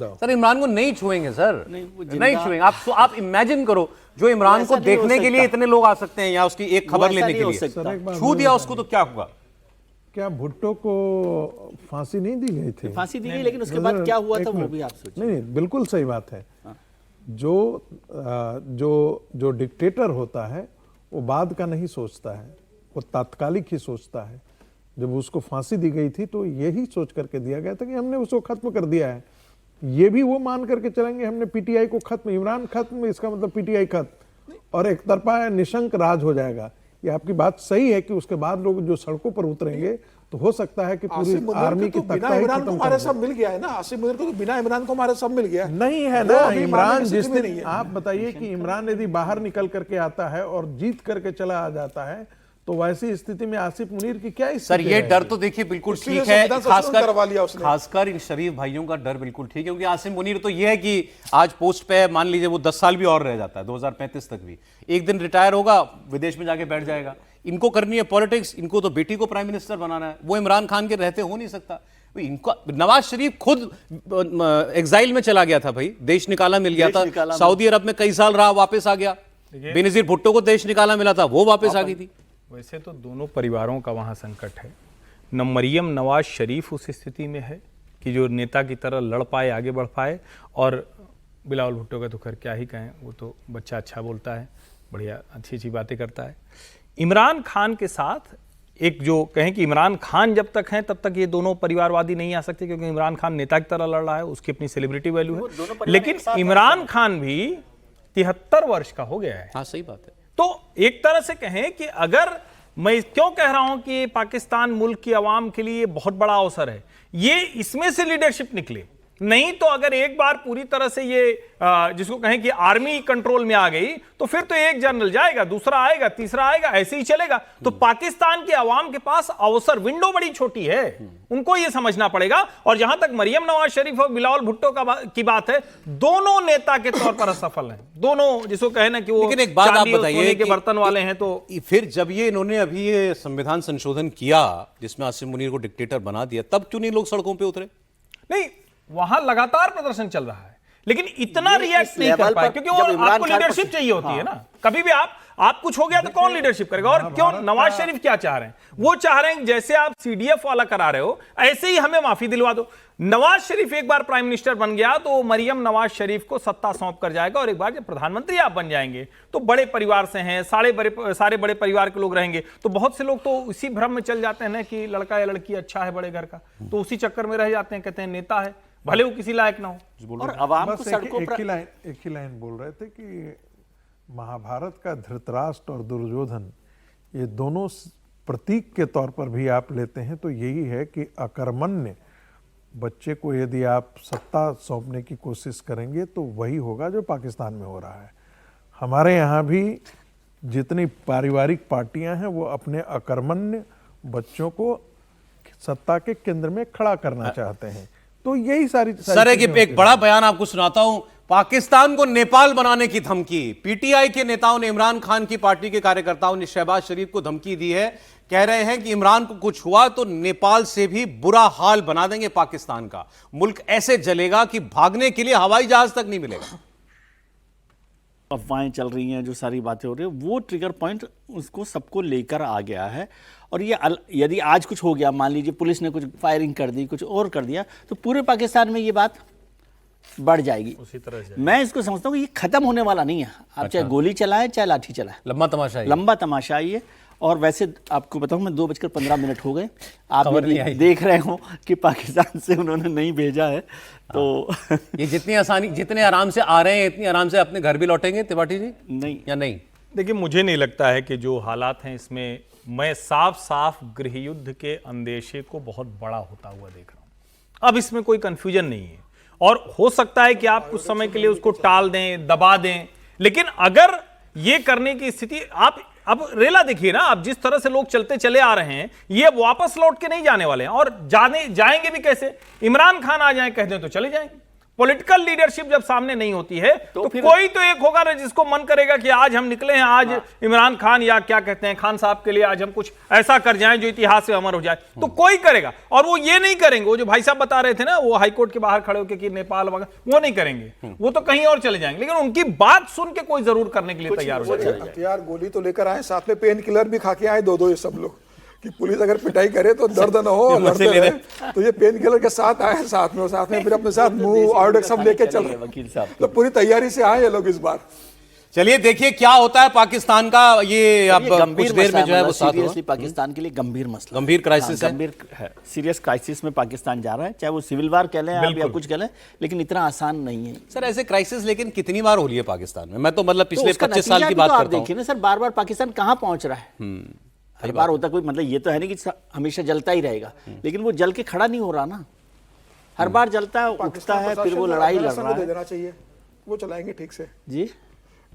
दो। सर इमरान को नहीं छुएंगे सर, नहीं छुएंगे। आप इमेजिन करो, जो इमरान को देखने के लिए इतने लोग आ सकते हैं या उसकी एक खबर लेने के लिए, छू दिया उसको तो क्या होगा? क्या भुट्टो को फांसी नहीं दी गई थी? फांसी दी गई, लेकिन उसके बाद क्या हुआ था वो भी आप सोचिए। नहीं, बिल्कुल सही बात है। जो डिक्टेटर होता है वो बाद का नहीं सोचता है, वो तात्कालिक ही सोचता है। जब उसको फांसी दी गई थी तो यही सोच करके दिया गया था कि हमने उसको खत्म कर दिया है। ये भी वो मान करके चलेंगे हमने पीटीआई को खत्म, इमरान खत्म, इसका मतलब पीटीआई खत्म, और एक तरफा निशंक राज हो जाएगा। ये आपकी बात सही है कि उसके बाद लोग जो सड़कों पर उतरेंगे तो हो सकता है कि पूरी आर्मी की बिना इमरान को हमारे सब मिल गया है ना। आसिफ मुनीर को तो बिना इमरान को हमारे सब मिल गया है। नहीं है ना इमरान। जिस दिन आप बताइए कि इमरान यदि बाहर निकल करके आता है और जीत करके चला आ जाता है तो वैसी स्थिति में आसिफ मुनीर की क्या स्थिति? सर ये डर तो देखिए बिल्कुल ठीक है, खासकर इन शरीफ भाइयों का डर बिल्कुल ठीक है, क्योंकि आसिफ मुनीर तो ये है कि आज पोस्ट पे मान लीजिए वो 10 साल भी और रह जाता है, 2035 तक भी, एक दिन रिटायर होगा, विदेश में जाके बैठ जाएगा। इनको करनी है पॉलिटिक्स, इनको तो बेटी को प्राइम मिनिस्टर बनाना है, वो इमरान खान के रहते हो नहीं सकता। इनको नवाज शरीफ खुद एग्जाइल में चला गया था भाई, देश निकाला मिल गया था, सऊदी अरब में कई साल रहा, वापस आ गया। बेनजीर भुट्टो को देश निकाला मिला था, वो वापस आ गई थी। वैसे तो दोनों परिवारों का वहाँ संकट है न। मरियम नवाज शरीफ उस स्थिति में है कि जो नेता की तरह लड़ पाए, आगे बढ़ पाए, और बिलावल भुट्टो का तो खैर क्या ही कहें, वो तो बच्चा अच्छा बोलता है, बढ़िया अच्छी अच्छी बातें करता है। इमरान खान के साथ एक जो कहें कि इमरान खान जब तक हैं तब तक ये दोनों परिवारवादी नहीं आ सकते, क्योंकि इमरान खान नेता की तरह लड़ रहा है, उसकी अपनी सेलिब्रिटी वैल्यू है, लेकिन इमरान खान भी 73 वर्ष का हो गया है। हाँ सही बात है। तो एक तरह से कहें कि अगर मैं क्यों कह रहा हूं कि पाकिस्तान मुल्क की आवाम के लिए बहुत बड़ा अवसर है, ये इसमें से लीडरशिप निकले, नहीं तो अगर एक बार पूरी तरह से ये जिसको कहें कि आर्मी कंट्रोल में आ गई तो फिर तो एक जनरल जाएगा, दूसरा आएगा, तीसरा आएगा, ऐसे ही चलेगा। तो पाकिस्तान के अवाम के पास अवसर विंडो बड़ी छोटी है, उनको ये समझना पड़ेगा। और जहां तक मरियम नवाज शरीफ और बिलावल भुट्टो की बात है, दोनों नेता के तौर पर असफल हैं, दोनों जिसको कहे ना कि वो लेकिन एक बात आप बताइए के बर्तन वाले हैं। तो फिर जब ये इन्होंने अभी ये संविधान संशोधन किया जिसमें आसिफ मुनीर को डिक्टेटर बना दिया, तब क्यों नहीं लोग सड़कों पर उतरे? नहीं, वहां लगातार प्रदर्शन चल रहा है, लेकिन इतना रिएक्ट नहीं कर पाए, क्योंकि वो आपको लीडरशिप चाहिए होती है ना। कभी भी आप कुछ हो गया तो कौन लीडरशिप करेगा? और क्यों नवाज शरीफ क्या चाह रहे हैं? वो चाह रहे हैं जैसे आप सीडीएफ वाला करा रहे हो ऐसे ही हमें माफी दिलवा दो। नवाज शरीफ एक बार प्राइम मिनिस्टर बन गया तो मरियम नवाज शरीफ को सत्ता सौंप कर जाएगा, और एक बार जब प्रधानमंत्री आप बन जाएंगे तो बड़े परिवार से हैं, सारे बड़े परिवार के लोग रहेंगे, तो बहुत से लोग तो इसी भ्रम में चल जाते हैं ना कि लड़का या लड़की अच्छा है बड़े घर का, तो उसी चक्कर में रह जाते हैं, कहते हैं नेता है, भले वो किसी लायक ना हो। और आवाम को सड़कों पर एक ही लाइन बोल रहे थे कि महाभारत का धृतराष्ट्र और दुर्योधन, ये दोनों प्रतीक के तौर पर भी आप लेते हैं तो यही है कि अकर्मण्य बच्चे को यदि आप सत्ता सौंपने की कोशिश करेंगे तो वही होगा जो पाकिस्तान में हो रहा है। हमारे यहाँ भी जितनी पारिवारिक पार्टियां हैं वो अपने अकर्मण्य बच्चों को सत्ता के केंद्र में खड़ा करना चाहते हैं। तो यही सारी सर एक बड़ा बयान आपको सुनाता हूं। पाकिस्तान को नेपाल बनाने की धमकी, पीटीआई के नेताओं ने इमरान खान की पार्टी के कार्यकर्ताओं ने शहबाज शरीफ को धमकी दी है। कह रहे हैं कि इमरान को कुछ हुआ तो नेपाल से भी बुरा हाल बना देंगे पाकिस्तान का, मुल्क ऐसे जलेगा कि भागने के लिए हवाई जहाज तक नहीं मिलेगा। अफवाहें चल रही हैं, जो सारी बातें हो रही है, वो ट्रिगर पॉइंट उसको सबको लेकर आ गया है। और ये यदि आज कुछ हो गया, मान लीजिए पुलिस ने कुछ फायरिंग कर दी, कुछ और कर दिया, तो पूरे पाकिस्तान में ये बात बढ़ जाएगी। उसी तरह से मैं इसको समझता हूँ कि ये खत्म होने वाला नहीं है। आप चाहे गोली चलाएं चाहे लाठी चलाएं, लंबा तमाशा लंबा तमाशा ये। और वैसे आपको बताऊं, मैं 2:15 हो गए, आप देख रहे हो कि पाकिस्तान से उन्होंने नहीं भेजा है। तो ये जितने आराम से आ रहे हैं इतनी आराम से अपने घर भी लौटेंगे त्रिपाठी जी? नहीं या नहीं? देखिए, मुझे नहीं लगता है कि जो हालात हैं इसमें मैं साफ गृह युद्ध के अंदेशे को बहुत बड़ा होता हुआ देख रहा हूं। अब इसमें कोई कंफ्यूजन नहीं है, और हो सकता है कि आप कुछ समय के लिए उसको टाल दें, दबा दें, लेकिन अगर ये करने की स्थिति आप अब रेला देखिए ना, आप जिस तरह से लोग चलते चले आ रहे हैं, ये वापस लौट के नहीं जाने वाले हैं। और जाएंगे भी कैसे? इमरान खान आ जाए कह दें तो चले जाएंगे, पॉलिटिकल लीडरशिप जब सामने नहीं होती है तो फिर कोई तो एक होगा ना जिसको मन करेगा कि आज हम निकले हैं, आज इमरान खान या क्या कहते हैं खान साहब के लिए आज हम कुछ ऐसा कर जाएं जो इतिहास में अमर हो जाए, तो कोई करेगा। और वो ये नहीं करेंगे, वो जो भाई साहब बता रहे थे ना, वो हाईकोर्ट के बाहर खड़े होकर कि नेपाल वगैरह, वो नहीं करेंगे, वो तो कहीं और चले जाएंगे, लेकिन उनकी बात सुन के कोई जरूर करने के लिए तैयार हो जाएगा। हथियार गोली तो लेकर आए, साथ में पेन किलर भी खा के आए दो ये सब लोग, कि पुलिस अगर पिटाई करे तो दर्द न हो, लड़ते रहे। तो ये पेन किलर के साथ आए साथ में, और साथ में फिर अपने साथ मुंह और सब लेके चल रहे वकील साहब तो पूरी तैयारी से आए ये लोग इस बार। चलिए देखिए क्या होता है पाकिस्तान का, ये अब कुछ देर में जो है वो साथ होगा। सीरियसली पाकिस्तान के लिए गंभीर मसला, गंभीर क्राइसिस है, गंभीर है, सीरियस क्राइसिस में पाकिस्तान जा रहा है, चाहे वो सिविल वार कह लें आप या कुछ कह लें, लेकिन इतना आसान नहीं है सर। ऐसे क्राइसिस लेकिन कितनी बार हो रही है पाकिस्तान में? मैं तो मतलब पिछले 25 साल की बात करता हूं। देखिए ना सर, बार बार पाकिस्तान कहां पहुंच रहा है, हर बार होता कोई मतलब ये तो है नहीं कि हमेशा जलता ही रहेगा, लेकिन वो जल के खड़ा नहीं हो रहा ना, हर बार जलता है, उठता है, फिर वो लड़ाई लड़ रहा दे है। देना चाहिए, वो चलाएंगे ठीक से। जी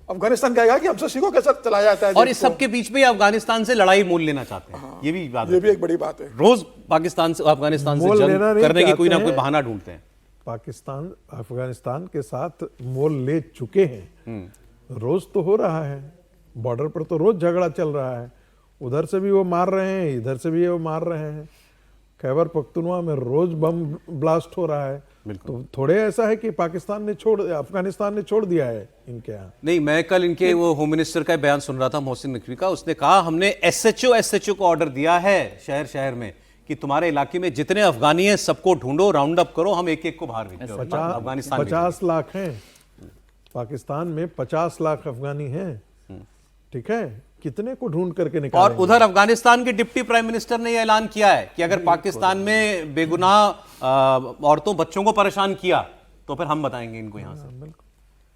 अफगानिस्तान कहेगा कि हमसे सीखो कैसे चलाया जाता है, और इस सबके बीच में अफगानिस्तान से लड़ाई मोल लेना चाहते हैं, ये भी बात ये भी एक बड़ी बात है। रोज पाकिस्तान से अफगानिस्तान से मोल जंग लेना नहीं करने की कोई ना चाहते कोई हैं। बहाना ढूंढते हैं। पाकिस्तान अफगानिस्तान के साथ मोल ले चुके हैं, रोज तो हो रहा है, बॉर्डर पर तो रोज झगड़ा चल रहा है, उधर से भी वो मार रहे हैं, इधर से भी वो मार रहे हैं। खैबर पख्तूनवा में रोज बम ब्लास्ट हो रहा है, तो थोड़े ऐसा है कि अफगानिस्तान ने छोड़ दिया है इनके यहाँ। नहीं, मैं कल इनके वो होम मिनिस्टर का बयान सुन रहा था, मोहसिन नकवी का। उसने कहा हमने एसएचओ को ऑर्डर दिया है शहर शहर में कि तुम्हारे इलाके में जितने अफगानी हैं सबको ढूंढो, राउंड अप करो, हम एक एक को बाहर भेजेंगे। अफगानिस्तान 50 लाख हैं पाकिस्तान में, 50 लाख अफगानी हैं, ठीक है, कितने को ढूंढ करके और निकालेंगे? उधर अफगानिस्तान के डिप्टी प्राइम मिनिस्टर ने यह ऐलान किया है कि अगर पाकिस्तान में बेगुनाह औरतों बच्चों को परेशान किया तो फिर हम बताएंगे इनको यहां से।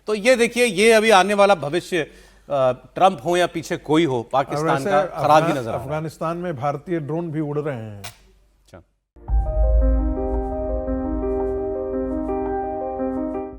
तो ये देखिए, ये अभी आने वाला भविष्य, ट्रंप हो या पीछे कोई हो, पाकिस्तान का खराब ही नजर आ रहा है। अफगानिस्तान में भारतीय ड्रोन भी उड़ रहे हैं।